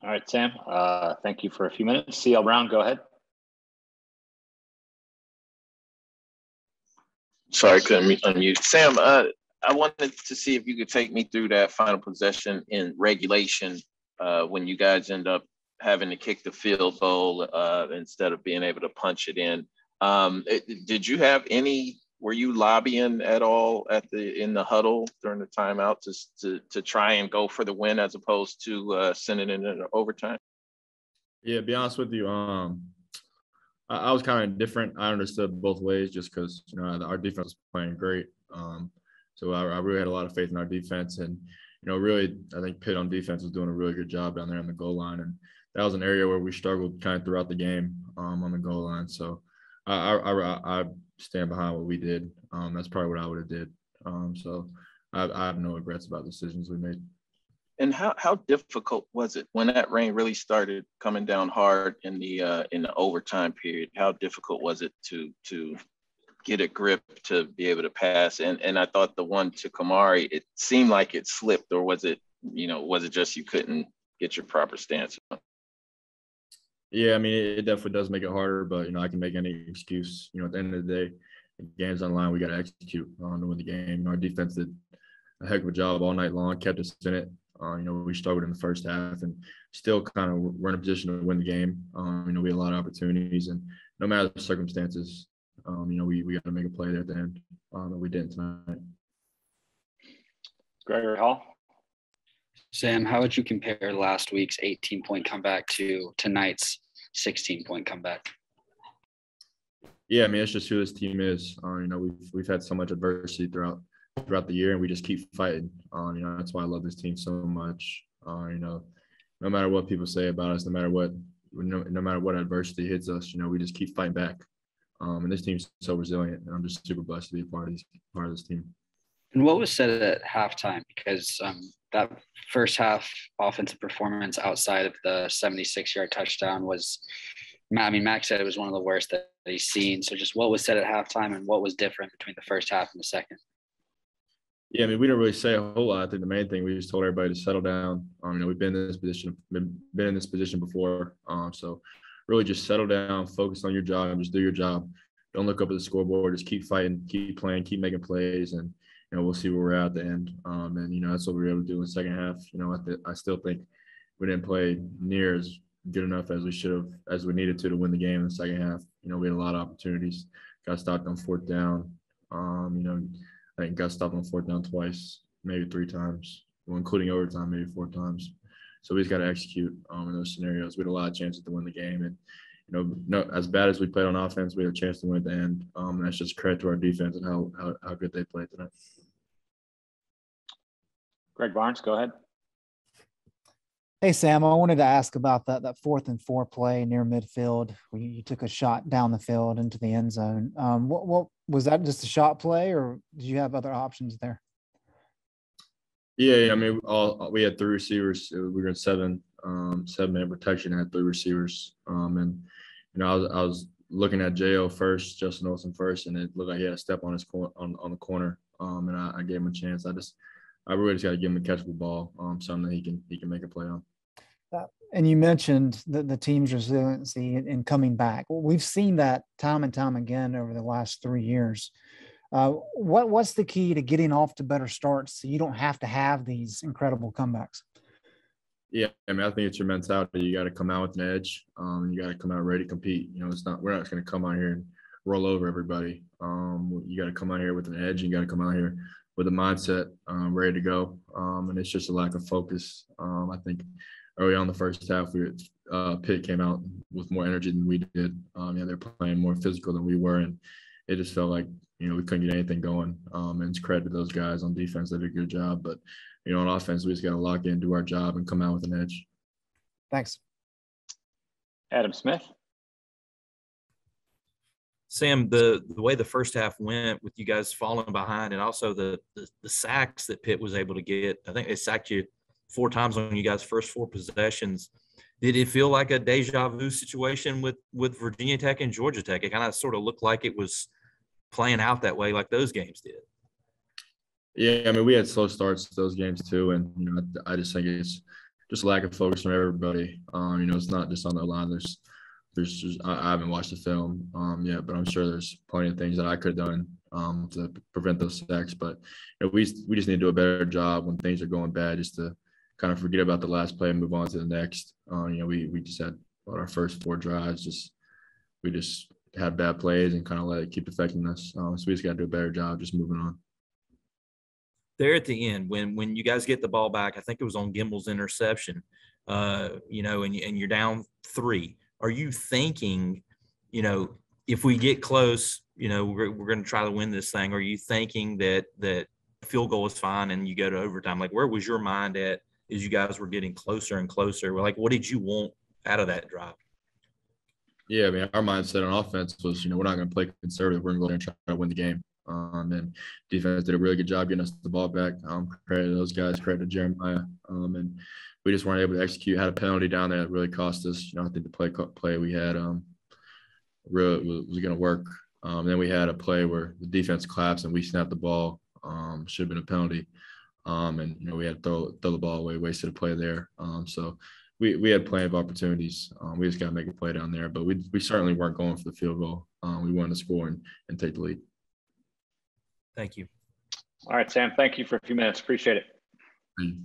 All right, Sam. Thank you for a few minutes. CL Brown, go ahead. Sorry, couldn't unmute. Sam, I wanted to see if you could take me through that final possession in regulation when you guys end up having to kick the field goal instead of being able to punch it in. Did you have were you lobbying at all in the huddle during the timeout to try and go for the win as opposed to sending it into overtime? Yeah, to be honest with you, I was kind of different. I understood both ways just because, our defense was playing great. So I really had a lot of faith in our defense. And, really, I think Pitt on defense was doing a really good job down there on the goal line. And that was an area where we struggled kind of throughout the game on the goal line. So I stand behind what we did. That's probably what I would have did. So I have no regrets about the decisions we made. And how difficult was it when that rain really started coming down hard in the overtime period? How difficult was it to get a grip to be able to pass? And I thought the one to Kamari, it seemed like it slipped, or was it just you couldn't get your proper stance? Yeah, I mean, it definitely does make it harder, but, I can make any excuse. At the end of the day, the game's on the line. We got to execute to win the game. Our defense did a heck of a job all night long, kept us in it. We struggled in the first half and still kind of were in a position to win the game. We had a lot of opportunities, and no matter the circumstances, we got to make a play there at the end that we didn't tonight. Gregory Hall. Sam, how would you compare last week's 18-point comeback to tonight's 16-point comeback? Yeah, I mean, it's just who this team is. We've had so much adversity throughout the year, and we just keep fighting. That's why I love this team so much. No matter what people say about us, no matter what adversity hits us, we just keep fighting back. And this team's so resilient, and I'm just super blessed to be a part of this team. And what was said at halftime? Because that first half offensive performance outside of the 76-yard touchdown was, Mac said it was one of the worst that he's seen. So just what was said at halftime and what was different between the first half and the second? Yeah, I mean, we didn't really say a whole lot. I think the main thing, we just told everybody to settle down. We've been in this position before. So really just settle down, focus on your job, just do your job. Don't look up at the scoreboard. Just keep fighting, keep playing, keep making plays, and we'll see where we're at the end. And that's what we were able to do in the second half. I still think we didn't play near as good enough as we should have, as we needed to win the game in the second half. We had a lot of opportunities. Got stopped on fourth down. I think got stopped on fourth down twice, maybe 3 times, including overtime, maybe 4 times. So we just got to execute in those scenarios. We had a lot of chances to win the game, and as bad as we played on offense, we had a chance to win at the end. That's just credit to our defense and how good they played tonight. Greg Barnes, go ahead. Hey, Sam, I wanted to ask about that 4th and 4 play near midfield where you took a shot down the field into the end zone. What was that, just a shot play, or did you have other options there? Yeah, I mean, we had 3 receivers. We were in 7-man protection, had 3 receivers. And I was looking at J.O. first, Justin Olsen first, and it looked like he had a step on on the corner. And I gave him a chance. I really just got to give him a catchable ball, something that he can make a play on. And you mentioned the team's resiliency in coming back. Well, we've seen that time and time again over the last 3 years. What's the key to getting off to better starts so you don't have to have these incredible comebacks? Yeah, I mean, I think it's your mentality. You got to come out with an edge. You got to come out ready to compete. We're not going to come out here and roll over everybody. You got to come out here with an edge. You got to come out here with a mindset, ready to go. And it's just a lack of focus. I think early on in the first half, Pitt came out with more energy than we did. They're playing more physical than we were, and it just felt like we couldn't get anything going. And it's credit to those guys on defense; they did a good job. But on offense, we just got to lock in, do our job, and come out with an edge. Thanks. Adam Smith. Sam, the way the first half went with you guys falling behind, and also the sacks that Pitt was able to get. I think they sacked you 4 times on you guys' first 4 possessions. Did it feel like a deja vu situation with Virginia Tech and Georgia Tech? It kind of sort of looked like it was playing out that way like those games did. Yeah, I mean, we had slow starts to those games too, and I just think it's just lack of focus from everybody. You know, it's not just on the line. I haven't watched the film yet, but I'm sure there's plenty of things that I could have done to prevent those sacks. But you know, we just need to do a better job when things are going bad, just to kind of forget about the last play and move on to the next. You know, we just had our first 4 drives, we just had bad plays and kind of let it keep affecting us. So we just got to do a better job just moving on. There at the end, when you guys get the ball back, I think it was on Gimbel's interception, you know, and you're down 3. Are you thinking, you know, if we get close, you know, we're going to try to win this thing? Are you thinking that field goal is fine and you go to overtime? Like, where was your mind at as you guys were getting closer and closer? Like, what did you want out of that drive? Yeah, I mean, our mindset on offense was, you know, we're not going to play conservative. We're going to go there and try to win the game. And defense did a really good job getting us the ball back. Credit to those guys, credit to Jeremiah. And we just weren't able to execute. Had a penalty down there that really cost us. You know, I think the play we had really was going to work. Then we had a play where the defense collapsed and we snapped the ball. Should have been a penalty. And, you know, we had to throw the ball away, wasted a play there. So we had plenty of opportunities. We just got to make a play down there. But we certainly weren't going for the field goal. We wanted to score and take the lead. Thank you. All right, Sam, thank you for a few minutes. Appreciate it. Thank you.